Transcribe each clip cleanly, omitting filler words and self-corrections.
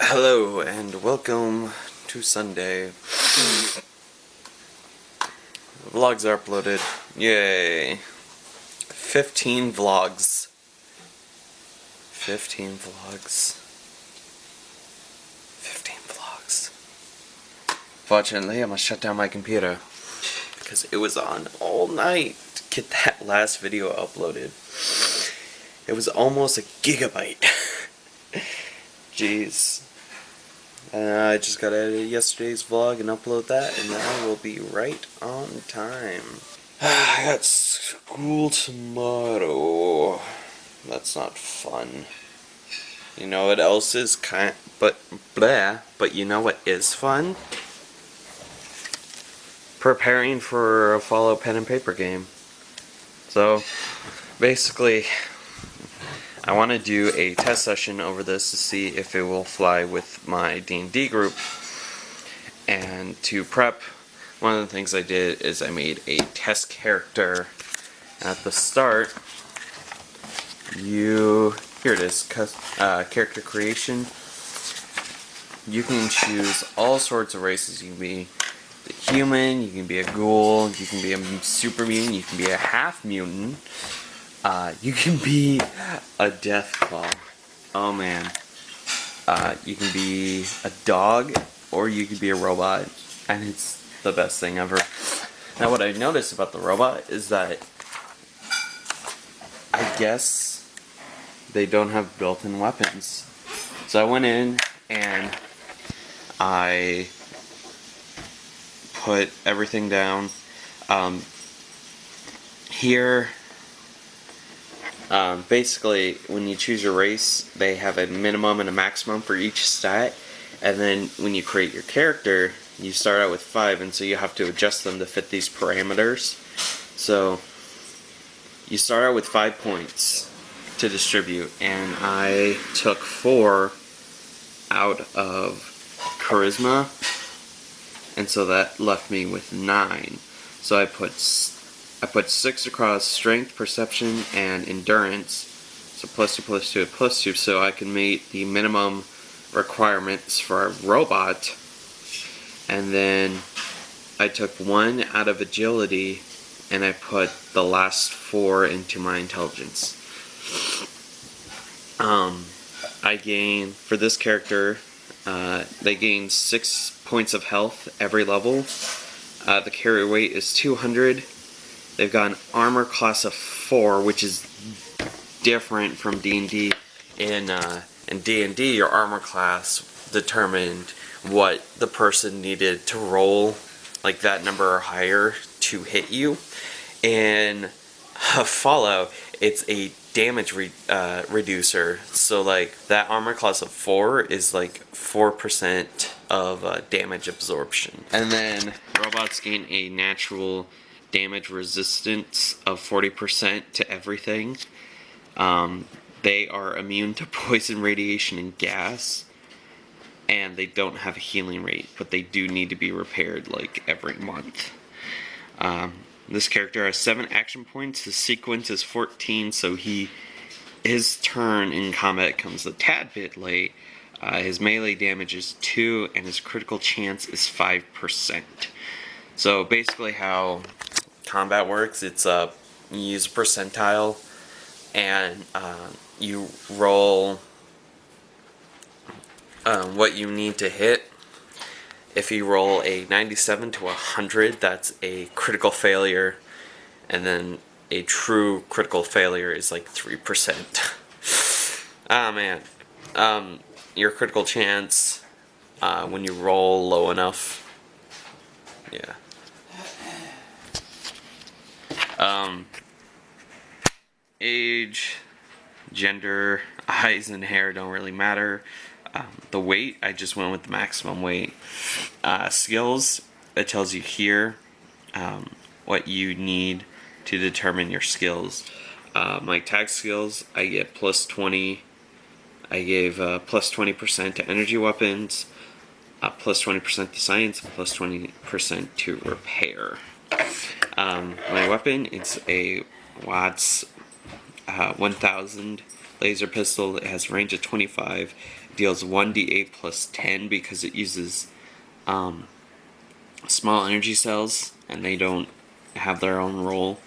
Hello and welcome to Sunday. Vlogs are uploaded. Yay. 15 vlogs. 15 vlogs. 15 vlogs. Fortunately, I must shut down my computer because it was on all night to get that last video uploaded. It was almost a gigabyte. Jeez. I just gotta edit yesterday's vlog and upload that, and I will be right on time. I got school tomorrow. That's not fun. You know what else is but you know what is fun? Preparing for a follow pen and paper game. So, basically, I want to do a test session over this to see if it will fly with my D&D group. And to prep, one of the things I did is I made a test character. At the start, here it is, character creation. You can choose all sorts of races. You can be a human, you can be a ghoul, you can be a super mutant, you can be a half mutant. You can be a death claw. Oh man. You can be a dog, or you can be a robot, and it's the best thing ever. Now what I noticed about the robot is that I guess they don't have built-in weapons. So I went in and I put everything down. Here, basically, when you choose your race, they have a minimum and a maximum for each stat, and then when you create your character, you start out with 5, and so you have to adjust them to fit these parameters. So, you start out with 5 points to distribute, and I took 4 out of charisma, and so that left me with 9. So I put 6 across strength, perception, and endurance. So +2, +2, +2, so I can meet the minimum requirements for a robot. And then I took 1 out of agility, and I put the last 4 into my intelligence. I gain, for this character, they gain 6 points of health every level. The carry weight is 200. They've got an armor class of 4, which is different from D&D. In D&D, your armor class determined what the person needed to roll, like that number or higher, to hit you. In Fallout, it's a damage reducer. So like that armor class of 4 is like 4% of damage absorption. And then robots gain a natural damage resistance of 40% to everything. They are immune to poison, radiation, and gas, and they don't have a healing rate, but they do need to be repaired like every month. This character has 7 action points. His sequence is 14, so his turn in combat comes a tad bit late. His melee damage is 2, and his critical chance is 5%. So basically how combat works, it's you use a percentile, and you roll what you need to hit. If you roll a 97 to 100, that's a critical failure, and then a true critical failure is like 3%. Ah man, your critical chance when you roll low enough, yeah. Age, gender, eyes and hair don't really matter. The weight, I just went with the maximum weight. Skills, it tells you here what you need to determine your skills. My tag skills, I get +20. I gave +20% to energy weapons, +20% to science, +20% to repair. My weapon, it's a Watts 1000 laser pistol. It has range of 25. deals 1d8 plus 10 because it uses small energy cells, and they don't have their own role.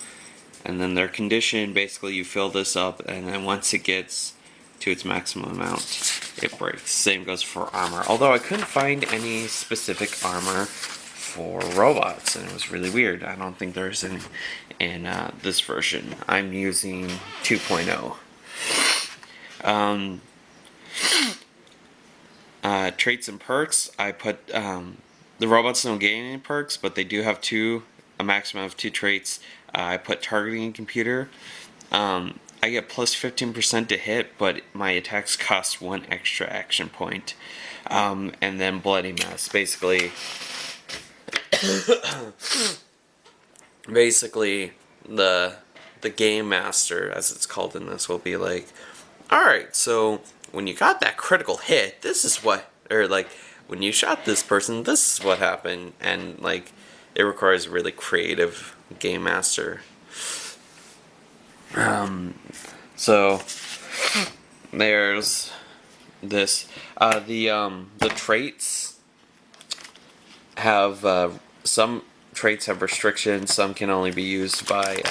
And then their condition, basically you fill this up, and then once it gets to its maximum amount, it breaks. Same goes for armor. Although I couldn't find any specific armor for robots, and it was really weird. I don't think there's any in this version. I'm using 2.0. Traits and perks. I put the robots don't gain any perks, but they do have a maximum of 2 traits. I put targeting computer. I get plus 15% to hit, but my attacks cost 1 extra action point. And then bloody mess. Basically, the game master, as it's called in this, will be like, alright, so when you got that critical hit, this is what, or like, when you shot this person, this is what happened. And like, it requires a really creative game master. So there's this. The traits have some traits have restrictions. Some can only be used by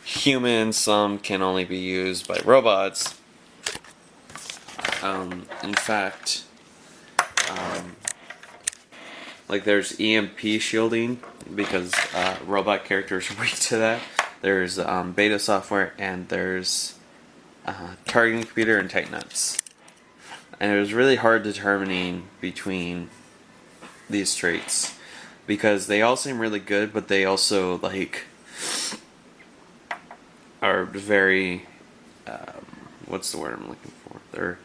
humans. Some can only be used by robots. In fact, like there's EMP shielding because robot characters are weak to that. There's beta software, and there's targeting computer and tight nuts. And it was really hard determining between these traits because they all seem really good, but they also like are very what's the word I'm looking for?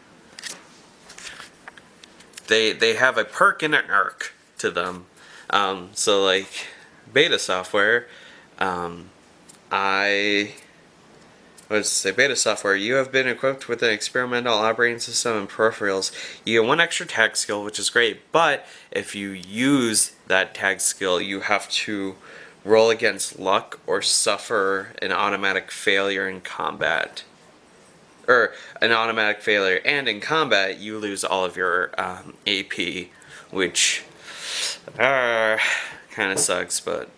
They have a perk and an irk to them. So like beta software, beta software, you have been equipped with an experimental operating system and peripherals. You get 1 extra tag skill, which is great, but if you use that tag skill, you have to roll against luck or suffer an automatic failure in combat. Or an automatic failure, and in combat, you lose all of your AP, which kind of sucks, but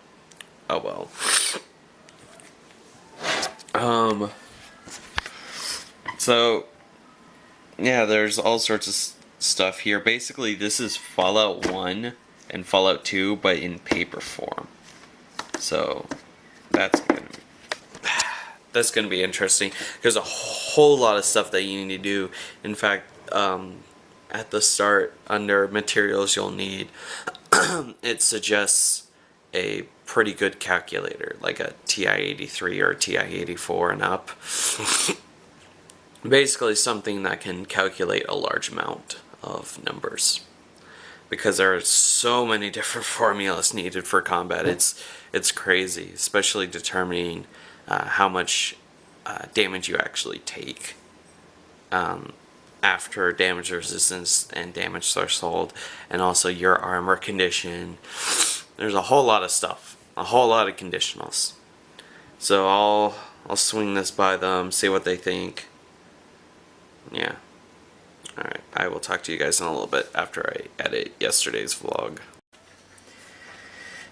oh well. So, yeah, there's all sorts of stuff here. Basically, this is Fallout 1 and Fallout 2, but in paper form. So, that's gonna be interesting. There's a whole lot of stuff that you need to do. In fact, at the start, under materials you'll need, it suggests a pretty good calculator, like a TI-83 or a TI-84 and up. Basically something that can calculate a large amount of numbers. Because there are so many different formulas needed for combat, it's crazy, especially determining how much damage you actually take after damage resistance and damage threshold, and also your armor condition. There's a whole lot of stuff, a whole lot of conditionals. So I'll swing this by them, see what they think. Yeah. Alright, I will talk to you guys in a little bit after I edit yesterday's vlog.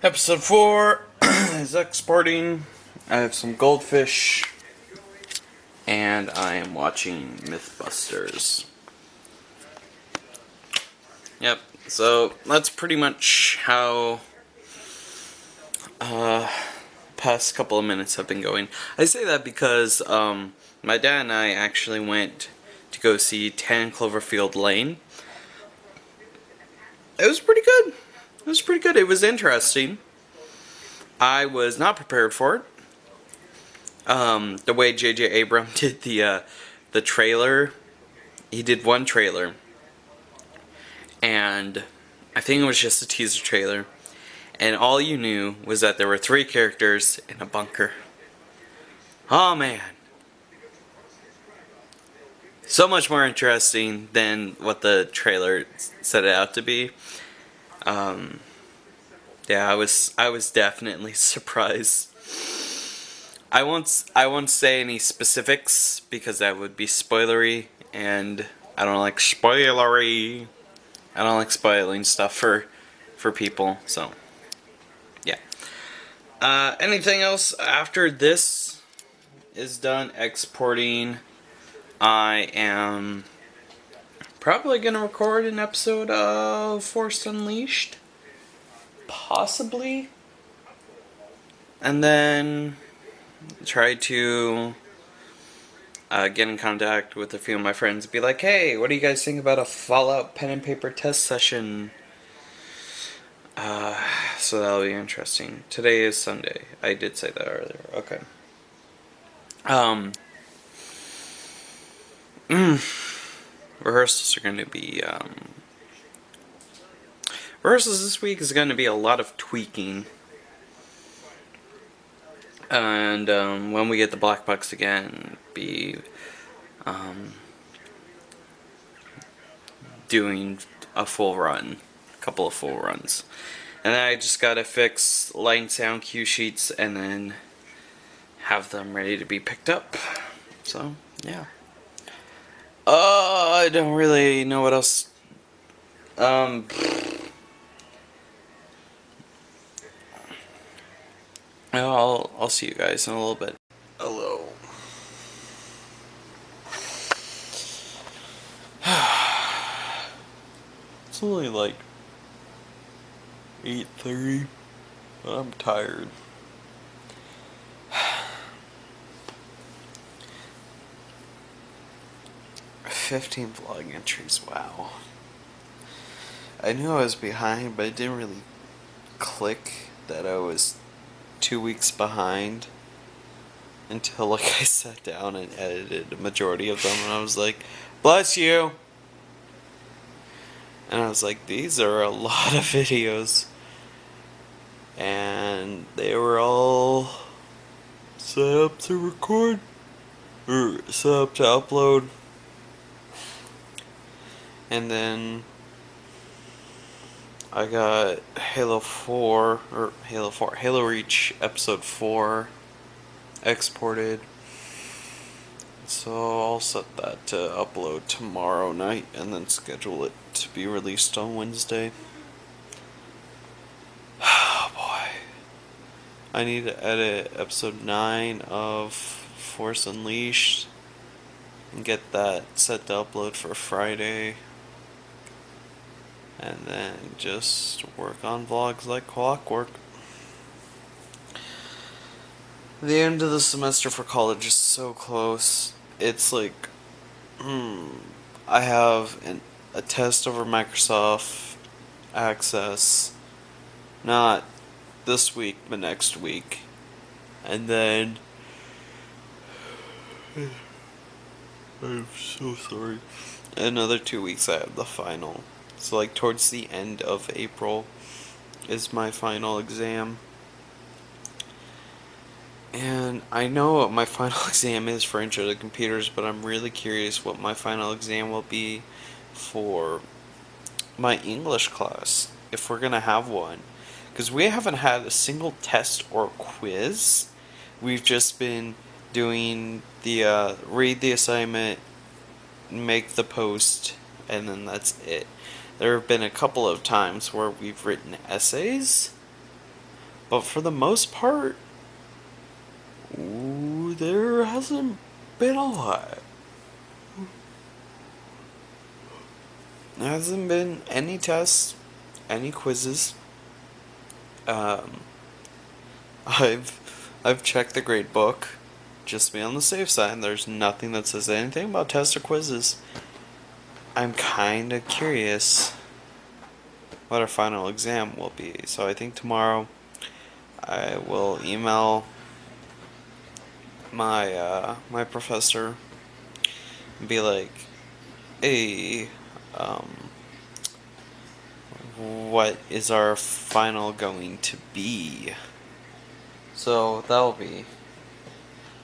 Episode 4 is exporting. I have some goldfish, and I am watching Mythbusters. Yep, so that's pretty much how past couple of minutes have been going. I say that because my dad and I actually went to go see 10 Cloverfield Lane. It was pretty good. It was interesting. I was not prepared for it. The way J.J. Abrams did the trailer, he did one trailer, and I think it was just a teaser trailer, and all you knew was that there were 3 characters in a bunker. Oh man. So much more interesting than what the trailer set it out to be. Yeah, I was definitely surprised. I won't say any specifics because that would be spoilery, and I don't like spoilery. I don't like spoiling stuff for people. So, yeah. Anything else after this is done exporting? I am probably gonna record an episode of Force Unleashed, possibly, and then try to get in contact with a few of my friends and be like, hey, what do you guys think about a Fallout pen and paper test session? So that'll be interesting. Today is Sunday. I did say that earlier. Okay. Rehearsals are going to be, rehearsals this week is going to be a lot of tweaking. And when we get the black box again, be doing a full run, a couple of full runs. And then I just gotta fix light and sound cue sheets and then have them ready to be picked up. So, yeah. I don't really know what else. I'll see you guys in a little bit. Hello. It's only like 8:30, but I'm tired. 15 vlog entries, wow. I knew I was behind, but it didn't really click that I was 2 weeks behind until like I sat down and edited a majority of them, and I was like, bless you! And I was like, these are a lot of videos. And they were all set up to record, or set up to upload. And then I got Halo Reach Episode 4 exported. So I'll set that to upload tomorrow night and then schedule it to be released on Wednesday. Oh boy. I need to edit Episode 9 of Force Unleashed and get that set to upload for Friday. And then just work on vlogs like clockwork. The end of the semester for college is so close. It's like, I have a test over Microsoft Access, not this week, but next week. And then, I'm so sorry. Another 2 weeks I have the final. So like towards the end of April is my final exam. And I know what my final exam is for Intro to Computers, but I'm really curious what my final exam will be for my English class, if we're going to have one. Because we haven't had a single test or quiz. We've just been doing the read the assignment, make the post, and then that's it. There have been a couple of times where we've written essays, but for the most part, there hasn't been a lot. There hasn't been any tests, any quizzes. I've checked the grade book, just to be on the safe side. There's nothing that says anything about tests or quizzes. I'm kind of curious what our final exam will be. So I think tomorrow I will email my my professor and be like, hey, what is our final going to be? So that'll be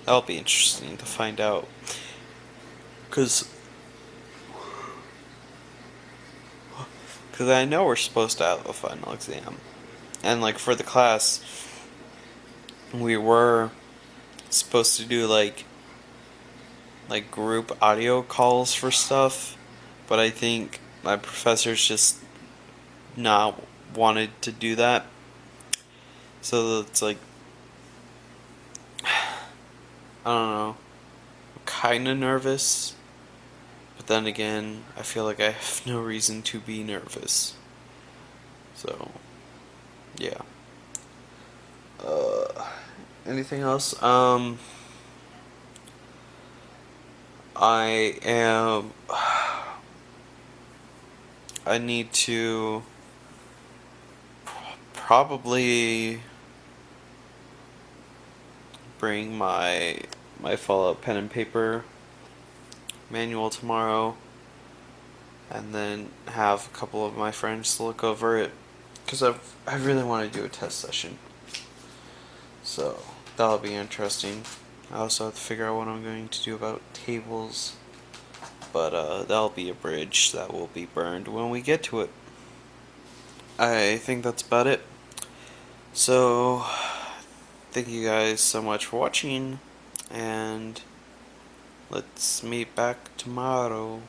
interesting to find out. Cause I know we're supposed to have a final exam. And like for the class, we were supposed to do like group audio calls for stuff. but I think my professor's just not wanted to do that. So it's like, I don't know, I'm kind of nervous, but then again, I feel like I have no reason to be nervous. So, yeah. Anything else? I am. I need to probably bring my Fallout pen and paper manual tomorrow, and then have a couple of my friends to look over it, because I really want to do a test session. So that'll be interesting. I also have to figure out what I'm going to do about tables, but that'll be a bridge that will be burned when we get to it. I think that's about it. So, thank you guys so much for watching, and let's meet back tomorrow.